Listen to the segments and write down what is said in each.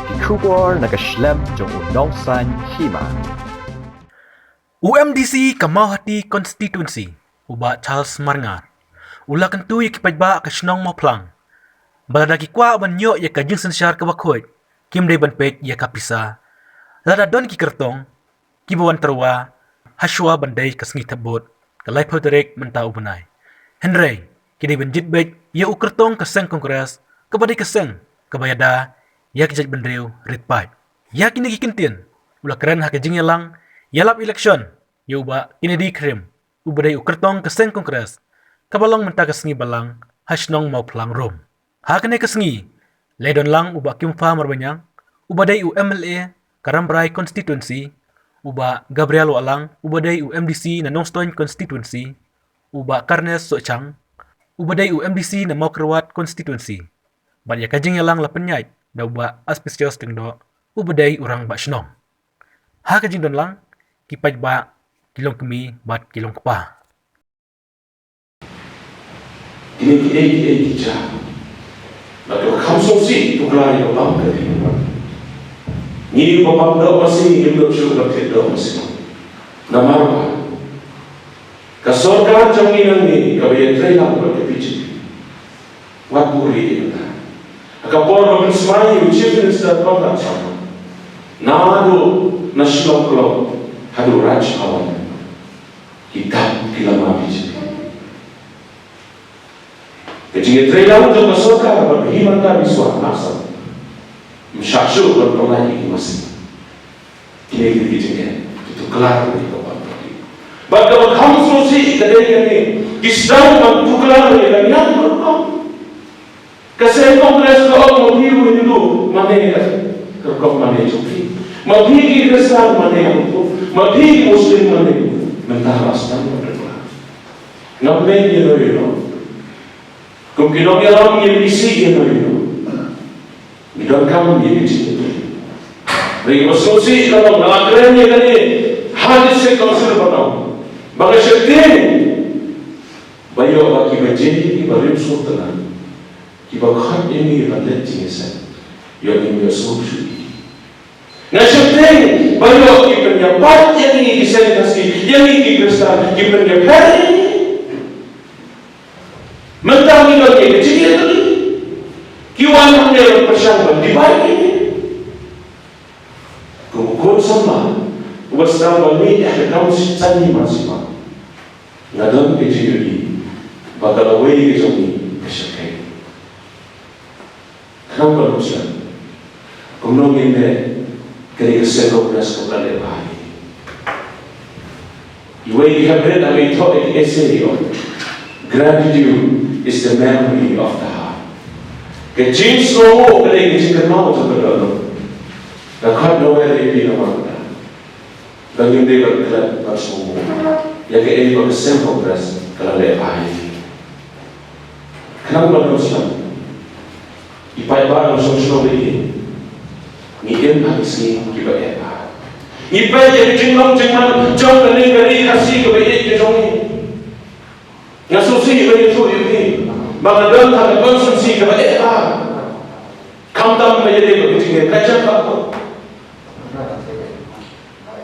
Kikubor nakaslem jong unongsan Hima. UMDC Kamauhati Constituency uba Charles Marngar. Ula kentu ya Paidbah ke Senong Mawphlang. Balada ki kwa banyo ya kajing sensyar ke bakhoy. Kim day banpek ya kapisa. Lada don ki kertong. Kibawan terwa. Haswa bandai kesengi tabot. Kalai pauterek mentau benai. Henry. Kini banjit Beit ya ukertong keseng kongres. Kebadai keseng. Kebayada. Ya kijat bendreu ritpai. Ya kini kikintin. Ula keren hakajing yalang. Yalap election. Ya uba kini di krim. Ubadai ukertong keseng kongres. Kabalong mentah kesengi balang. Hasnong Mawphlang rom. Hakane kesengi. Ledon lang uba kimfa marbanyang. Ubadai UMLA. Karambrai Constituency. Uba Gabriel Walang. Ubadai UMDC na Nongstoin Constituency. Uba Karnes Sochang. Ubadai UMDC na Mawkerwat Constituency. Banyak kajing yalang lapenyait. Da uba aspesios tengdo. Ubadai urang ba Senong. Hakajing don lang. Kipaj ba kilong kemi bat kilong kepa. Ini kita. Lalu kamsong si tuklai ko bang kadi. Ni bapang do masih hidup syukur do masih. Namar kasorkan jangi nangi kabaya trailer ko kepicit. Wapuri ita. Akapor babin semai chief minister kontak sama. Nado national club hadu raj awan. Hitam kilama bicit. Ketika trailer untuk kasorkan Hima tak bisa masuk. Msyasyu berpelai masih. Kini kita itu kelar dari kawan tadi. Bagai kamu solusi kadang ini kisah untuk kelar dari yang berkam. Kesehatan kongres kalau mahu itu mana kerkap mana cuci. Mahu Kristen mana itu, mahu Muslim mana itu. Mentah rastan berdoa. Nampak itu. Kemungkinan orang yang isi itu. Bidang kamu ini cerita. Bagi solusi kalau ngelakrennya tadi hadis sekonsul bertau. Bagi syaitan, bayo bagi berjanji barim sultan. Kiba khat ini randet jingsan. Yo ini solusi. Nah syaitan bayo kipennya part yang ini disenasi, yang ini Kristen, kipennya hari. Mentang ini lagi cerita tadi. Kiwan dia bersama di Beit ini. Kau sama, bersama ni ada kamu sani masih. Ngadon kejadi, bakal away kejadi kesekai. Kenapa Muslim? Kemudian ini kerja sekolaras kepada bayi. You have read a topic essay on gratitude is the memory of the heart. Kecil semua boleh kita kenal sebenarnya. Dekat doa ini nama kita. Bagi dia berkelat bersama. Ya ke ini berkesan progres kalau lepas ini. Kenapa Muslim? Paidbah Muslim ini. Ni habis ni kita lepas. Ipai jadi jenglam jong kali kasih kebaik ke jong ini. Ngasusi begitu ini. Bagaimana kalau konsumsi kepada kamtam menjadi begitu kacau apa?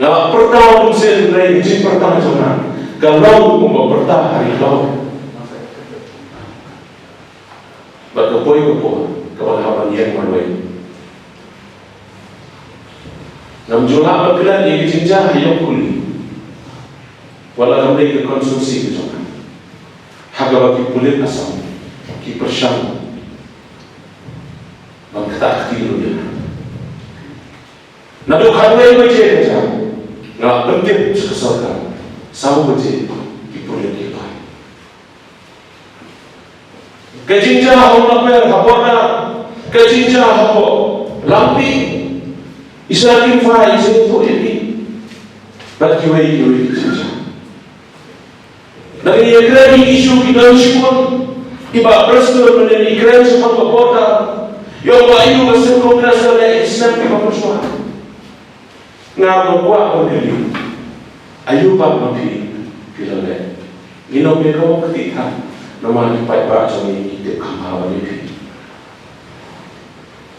Nah, pertama musim dari jin pertama zona. Kalau mau pertama hari lalu, bagai poin kepada apa yang manual. Nam jumlah berkelan di jinjah yang kuli. Walau mereka konsumsi ke zona. Harga bagi kulit asam. Ki bersama mengketak tidur. Nado kandai baca saja, nggak penting sekesalkan. Sama baca di pulau kita. Kejinja orang apa? Haporna kejinja hapor lampi. Israel faham itu ini. Bagi wei kejinja. Dari yang isu kita semua. Iba Presiden menjadi keren sepak kota. Yang bayu besar kongres oleh Islam di Papua. Ngapa buat berdiri? Ayu pak mampir filmnya. Ini mereka ketika nama Paidbah jadi kita kampanye ini.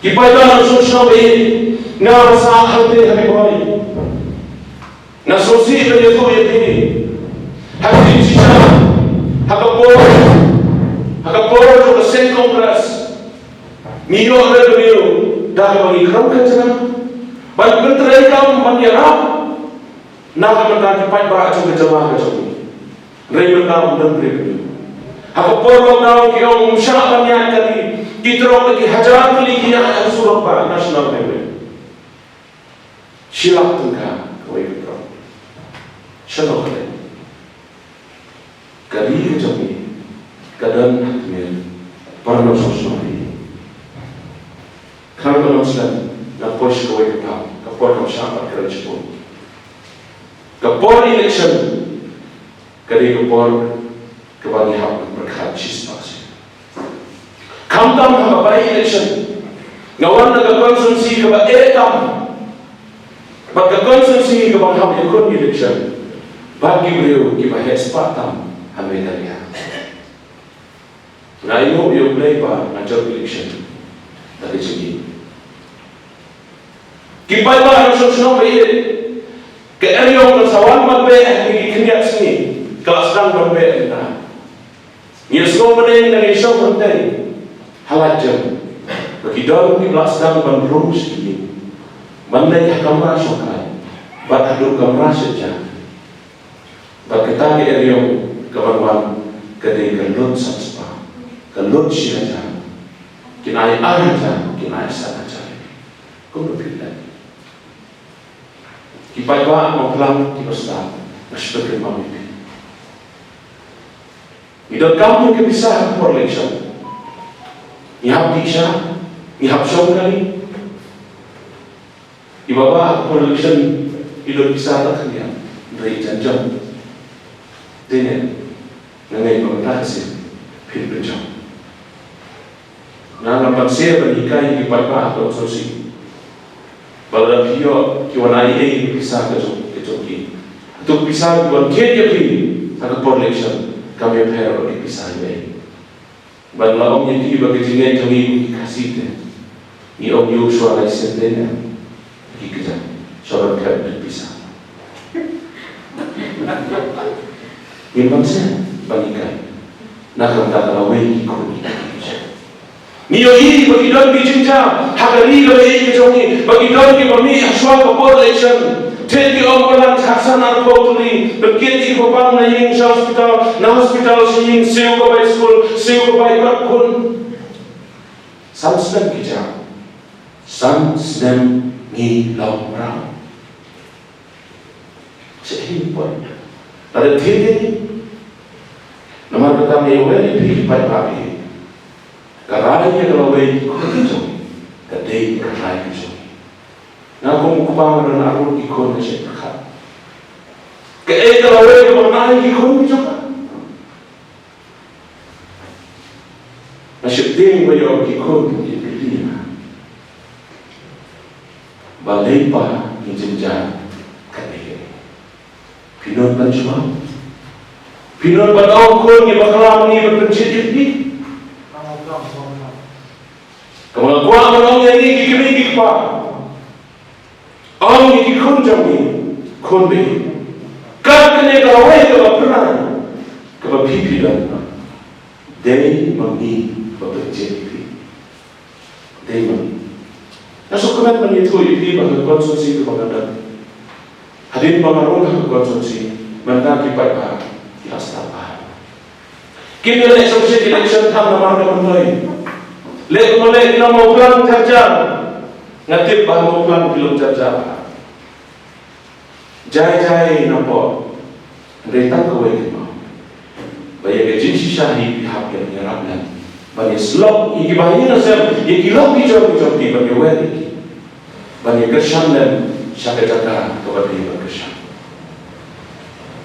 Paidbah sosial Beit nga basa hante kami boy na sosi na yeto yeti hati chicha hakapor jo sen kongres niyo revenue dah bagi kram kacana ban menteri kam bandiara na kaman Paidbah jo kejama jo revenue kam dan revenue hakapor lockdown ki om syak banyak kali Kitrok lagi hajar kali kia yang suruh pak national highway. Silap tengah kau ikut. Shalom kalian. Kali kejami kadang haknya parno sosial ini. Kalau Muslim nak push kau ikut, kapor kau syarat kerja pun. Kapor election kali kapor kebagi hak berkat cispas. Kamtam haba by election ngawan naga konsumsi ka ba etam baga konsumsi ka ba ham yakon election bagi beliau ki ba hespatam hamedania ngayo yo play ba ajak election dari segi ki Paidbah sosial Beit ke Eriong sawan magbe ni kinyat sini kelas dan magbe na ni semua meneng dengan isu penting halajan bagi dalam ni belasang bandrus ini mandai kamera sokai badaduk kamera saja bagata ke Eriong kawan kedai gelut sakspa gelut siaja kinai aja kinai saja kau berpikir ki Paidbah Mawphlang ki besar sebagai mami idot kamu ke bisa election ihap disha, ihap syong kali. Ibaba election idol bisa tak dia dari janjang. Dene nangai pemerintah sih pilih jam. Nana panse bernikai di Paidbah atau sosi. Balas dia kiwanai bisa kejoki. Untuk bisa buat kerja pilih atau election kami perlu bisa ini. Ban la om yaki bagi jingai kami kasih te ni om yu suara sendena ki kerja suara kat bisa ni bangsa bagi kai nak kata lawe ki kuni ni yo ini bagi don bi jinja hagari lo ei ke jongi bagi don ki mami aswa ko election Tedi orang haksan arpo tuli berkiti ko bang na ying sa hospital sing siu ko by school siu ko by kun samstem kija samstem ni long rang sehi pun pada tedi nomor pertama yang wali pi Paidbah karai ke kalau wei ko kadai karai ke na kung kupang ron arun ikon na siya prakat. Kaya kalaway ka mga ikon niyo ka. Na siya din ba yung ikon ni Pilina. Balay pa ni Jinja kanay. Pinon ba siya? Pinon ba daw ko ni bakalang ni berpencit ini? Kamu kuat orang yang ini kikimik pa. Orang yang ikut jami, konbi, kan kene kalawai kalau pernah, kalau pipi dan, day mami bekerja day mami. Nasuk kemat menyitu ini bagi konsumsi kebangadan. Hadirin pengaruh konsumsi, mentaki Paidbah jelas apa. Kini election election tam nama mentai, lek mulai nama Mawphlang terjang. Ngatip bah Mawphlang belum jajah. Jai nampak mereka kau yang mau. Bayar gaji syahi pihak yang menyerapkan. Banyak slot, ini bahaya nasib. Ini kilok hijau di banyak wali. Banyak kersan dan syakir jaga kepada dia berkersan.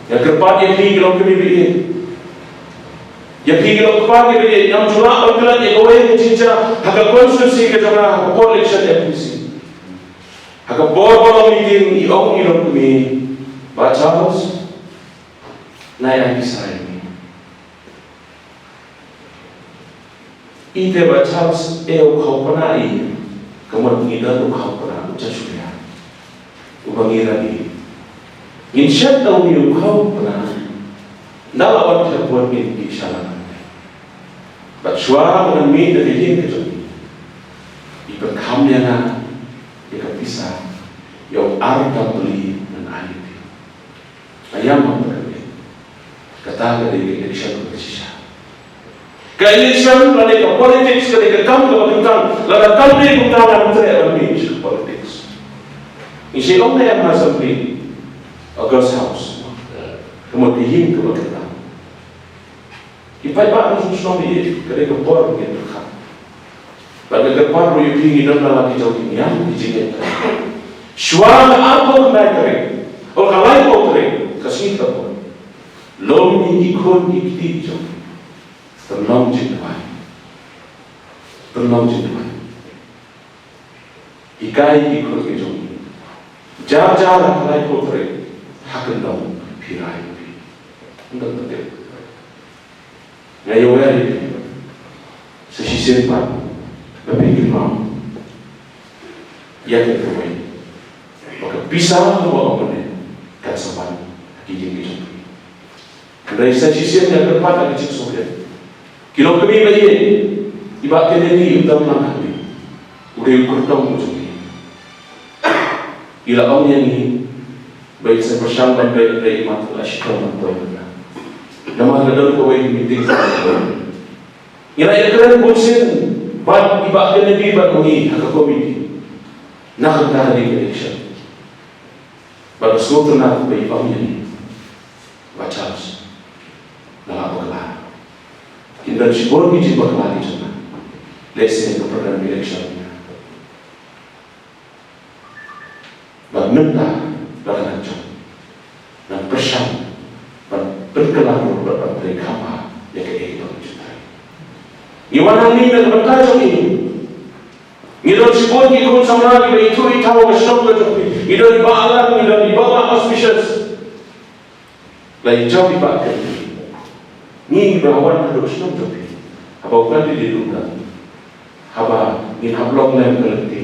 Yang keempat yang tinggi kalau kami beri. Yang tinggi kalau kepada beri. Yang julak berkelan yang kau yang cinta. Hak konsumsi ke jamaah election FPC. Hak bor meeting iong ilong kami baca bos naik bisa ini. Ite baca bos kau pernah ini kemudian ngida tu kau pernah ucap syukur. Ubangira ni. Insya Allah kau pernah. Nalawan kita buat ni di sana. Baca dengan min dari ini ke sini. Ikan kami yang ikan pisah. Yang arta beli dan ayat. Ayam apa kami? Kata dari election bersisa. Ke-election, lalu ke-politics, ketika kamu ke-politics, lalu kamu di-pengetahuan ke politics. Isi orang yang assembly, August House, kemudian ke-politics. Paidbah harus nabi, ketika ke-por, begitu kan. Pada ke-por, you tinggi dan lagi jauh tinggi, yang dijinkan. Suara apa kemarin? Orang lain kau kering, kasih tak. Lom ini ikon ikti jauh. Terlalu jenduan. Ikai ikut kejong. Jar-jar kalai kotre. Hakan dong pirai pi. Enggak betul. Ngayon hari sesisen pak. Berpikir mau. Ya terkawin. Maka bisa bawa mana kasapan kijing kejong. Dari sesisen yang terpat ada cik soket. Kilo kami lagi, ibarat ini utama kami. Udah ukur tahu macam ni. Ila orang yang ni, baik saya bersama baik dari mata asyik mantul. Nama ada kau yang meeting. Ila yang keren bosen, bad ibarat ini bad ni hak komiti. Nak dah di election. Pada suatu nak baik orang ni, baca nak apa kelar. Kita cuba biji berkelari sana. Lesen kepada election. Bagaimana dalam jam dan persiap dan berkelari beberapa mereka yang kita berjuang. Iwan ini dan berkata ini. Kita cuba ikut sama lagi itu tahu macam apa. Kita dibawa kita dibawa auspicious. Lagi jauh dibawa. Ni bahawan harus nampak. Apa bukan di dunia? Apa in hablong lem kelenti